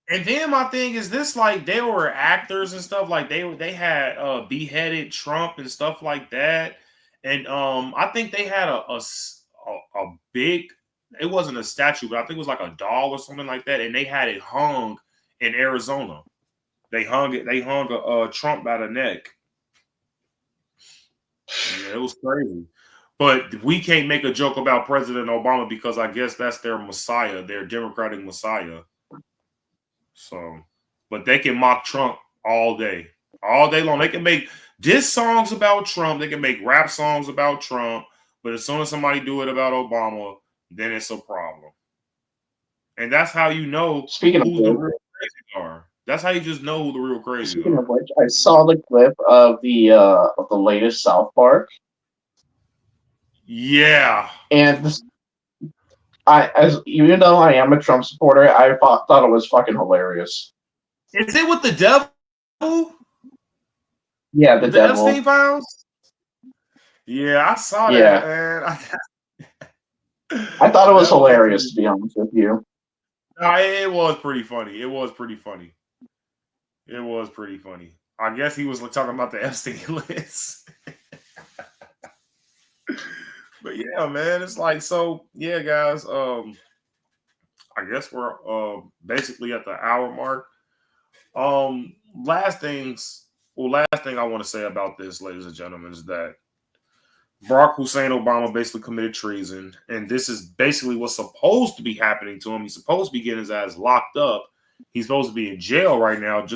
And then my thing is this: like they were actors and stuff. Like they had beheaded Trump and stuff like that. And I think they had a big. It wasn't a statue, but I think it was like a doll or something like that. And they had it hung in Arizona. They hung it. They hung a Trump by the neck. Yeah, it was crazy. But we can't make a joke about President Obama because I guess that's their messiah, their Democratic messiah. So, but they can mock Trump all day long. They can make diss songs about Trump. They can make rap songs about Trump. But as soon as somebody do it about Obama, then it's a problem. And that's how you know who the real crazies are. That's how you just know who the real crazies Speaking are. of which, I saw the clip of the latest South Park. Yeah. And this, even though I am a Trump supporter, I thought it was fucking hilarious. Is it with the devil? Yeah, the devil. Epstein files? Yeah, I saw that, man. I thought it was hilarious, to be honest with you. No, it was pretty funny. It was pretty funny. I guess he was talking about the Epstein list. But yeah, man, it's like, so yeah, guys. I guess we're basically at the hour mark. Last thing I want to say about this, ladies and gentlemen, is that Barack Hussein Obama basically committed treason, and this is basically what's supposed to be happening to him. He's supposed to be getting his ass locked up. He's supposed to be in jail right now, and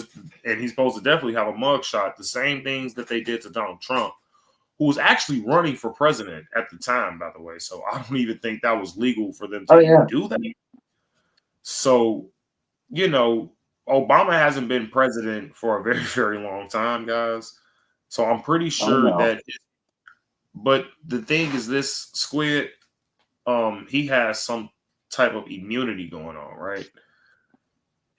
he's supposed to definitely have a mugshot. The same things that they did to Donald Trump, who was actually running for president at the time, by the way. So I don't even think that was legal for them to even do that. So, you know, Obama hasn't been president for a very, very long time, guys. So I'm pretty sure that. But the thing is, this Squid, he has some type of immunity going on, right?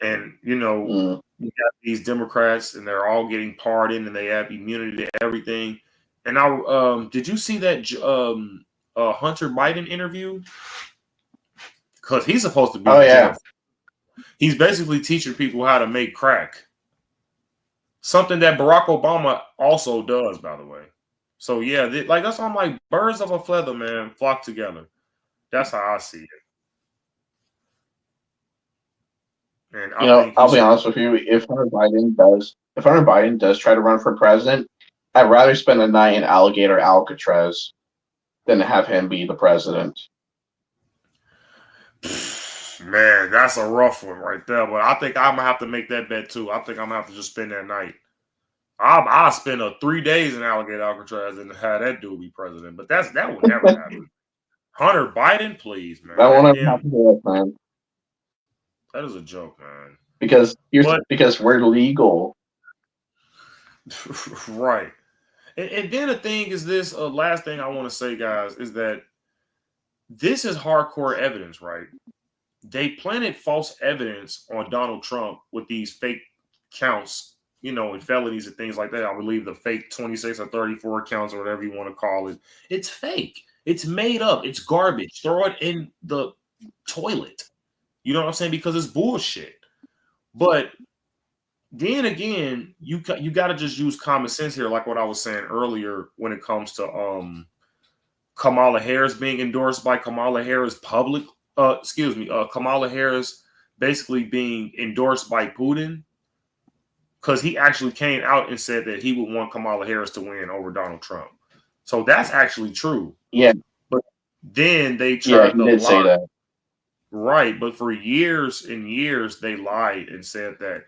And you know, you got these Democrats, and they're all getting pardoned, and they have immunity to everything. And I did you see that Hunter Biden interview? Because he's supposed to be in jail. He's basically teaching people how to make crack. Something that Barack Obama also does, by the way. So yeah, like that's why I'm like, birds of a feather, man, flock together. That's how I see it. And I'll be honest with you. If Hunter Biden does try to run for president, I'd rather spend a night in Alligator Alcatraz than to have him be the president. Man, that's a rough one right there. But I think I'm gonna have to make that bet too. I think I'm gonna have to just spend that night. I'll spend 3 days in Alligator Alcatraz and have that dude be president. But that will never happen. Hunter Biden, please, man. That won't ever happen to us, man. That is a joke, man. Because we're legal. Right. And then the thing is this, last thing I want to say, guys, is that this is hardcore evidence, right? They planted false evidence on Donald Trump with these fake counts, and felonies and things like that. I believe the fake 26 or 34 counts or whatever you want to call it. It's fake. It's made up. It's garbage. Throw it in the toilet. You know what I'm saying? Because it's bullshit. But then again, you got to just use common sense here, like what I was saying earlier when it comes to Kamala Harris being endorsed by Kamala Harris Kamala Harris basically being endorsed by Putin, because he actually came out and said that he would want Kamala Harris to win over Donald Trump. So that's actually true. Yeah. But then they tried to did lie. say that. Right. But for years and years, they lied and said that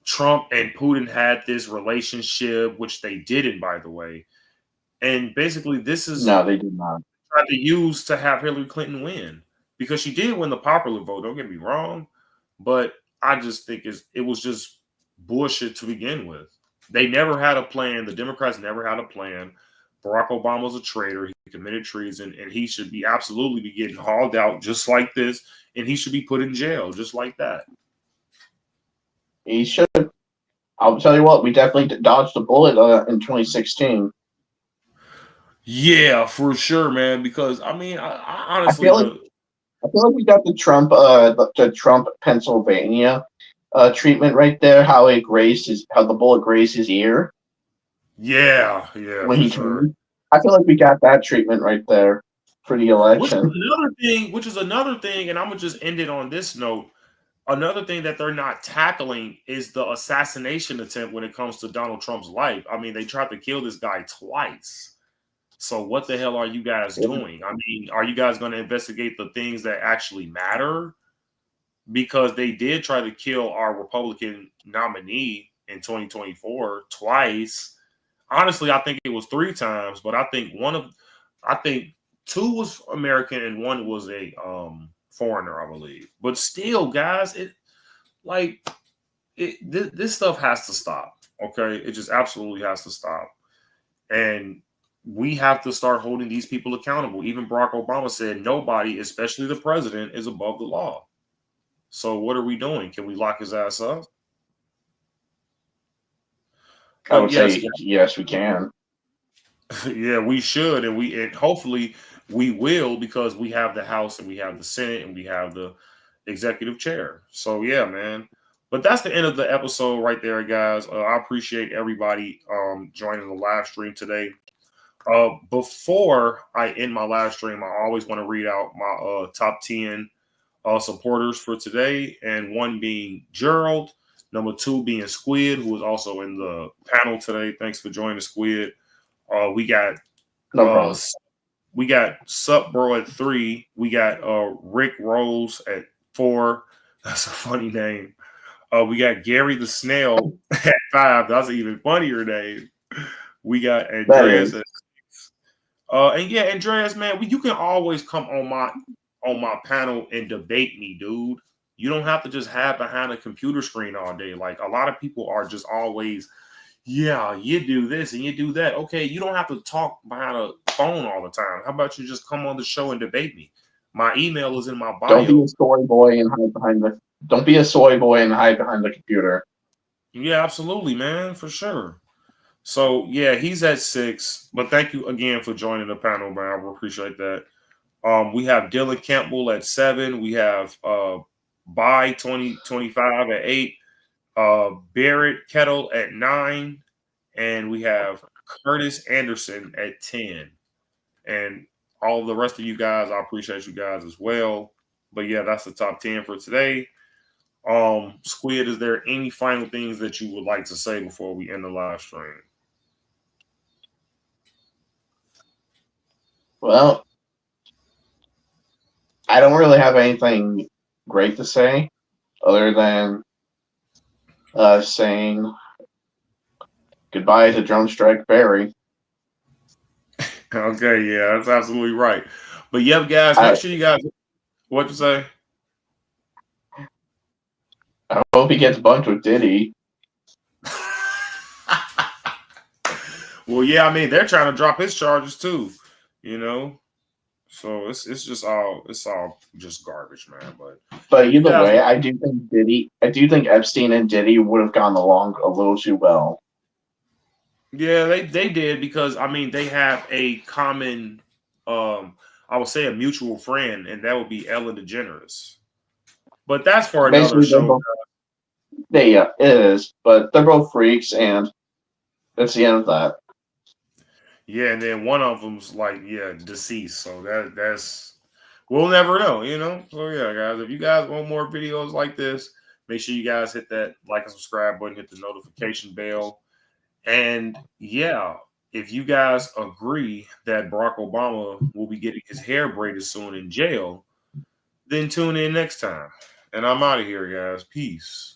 Trump and Putin had this relationship, which they didn't, by the way. And basically, this is No, they did not. tried to use to have Hillary Clinton win, because she did win the popular vote. Don't get me wrong, but I just think it was just bullshit to begin with. They never had a plan. The Democrats never had a plan. Barack Obama was a traitor. He committed treason, and he should be absolutely be getting hauled out just like this, and he should be put in jail just like that. He should. I'll tell you what, we definitely dodged a bullet in 2016. Yeah, for sure, man. Because I mean, I honestly, I feel like we got the Trump Pennsylvania treatment right there. How the bullet grazed his ear. Yeah, when he turned. I feel like we got that treatment right there for the election. Which is another thing, and I'm gonna just end it on this note. Another thing that they're not tackling is the assassination attempt when it comes to Donald Trump's life. I mean, they tried to kill this guy twice. So what the hell are you guys doing? I mean, are you guys going to investigate the things that actually matter? Because they did try to kill our Republican nominee in 2024 twice. Honestly, I think it was 3 times, but I think 2 was American and 1 was a foreigner, I believe. But still, guys, this stuff has to stop. Okay, it just absolutely has to stop, and we have to start holding these people accountable. Even Barack Obama said nobody, especially the president, is above the law. So what are we doing? Can we lock his ass up? I would say yes, we can. Yeah, we should, and hopefully we will, because we have the House and we have the Senate and we have the executive chair. So yeah, man. But that's the end of the episode right there, guys. I appreciate everybody joining the live stream today. Before I end my live stream, I always want to read out my top 10 supporters for today, and 1 being Gerald, number 2 being Squid, who was also in the panel today. Thanks for joining, Squid. We got we got Sup Bro at 3. We got Rick Rose at 4. That's a funny name. We got Gary the Snail at 5. That's an even funnier name. We got Andreas at 6. And yeah, Andreas, man, you can always come on my panel and debate me, dude. You don't have to just hide behind a computer screen all day. Like, a lot of people are just always, yeah, you do this and you do that. Okay, you don't have to talk behind a phone all the time. How about you just come on the show and debate me? My email is in my bio. Don't be a soy boy and hide behind the computer. Yeah, absolutely, man, for sure. So yeah, he's at 6. But thank you again for joining the panel, man. I appreciate that. We have Dylan Campbell at 7. We have By 2025 at 8. Barrett Kettle at 9. And we have Curtis Anderson at 10. And all the rest of you guys, I appreciate you guys as well. But yeah, that's the top 10 for today. Squid, is there any final things that you would like to say before we end the live stream? Well, I don't really have anything great to say other than saying goodbye to Drone Strike Barry. Okay, yeah, that's absolutely right. But yeah, guys, make sure you guys, what you say? I hope he gets bunked with Diddy. Well, yeah, I mean, they're trying to drop his charges too, So it's just all just garbage, man. But you either guys, way, I do think Epstein and Diddy would have gone along a little too well. yeah, they did because I mean they have a common, I would say a mutual friend, and that would be Ellen DeGeneres. But that's for another Basically, show. it is, but they're both freaks, and that's the end of that. Yeah, and then one of them's like, deceased. So that's we'll never know, So yeah, guys, if you guys want more videos like this, make sure you guys hit that like and subscribe button, hit the notification bell. And yeah, if you guys agree that Barack Obama will be getting his hair braided soon in jail, then tune in next time. And I'm out of here, guys. Peace.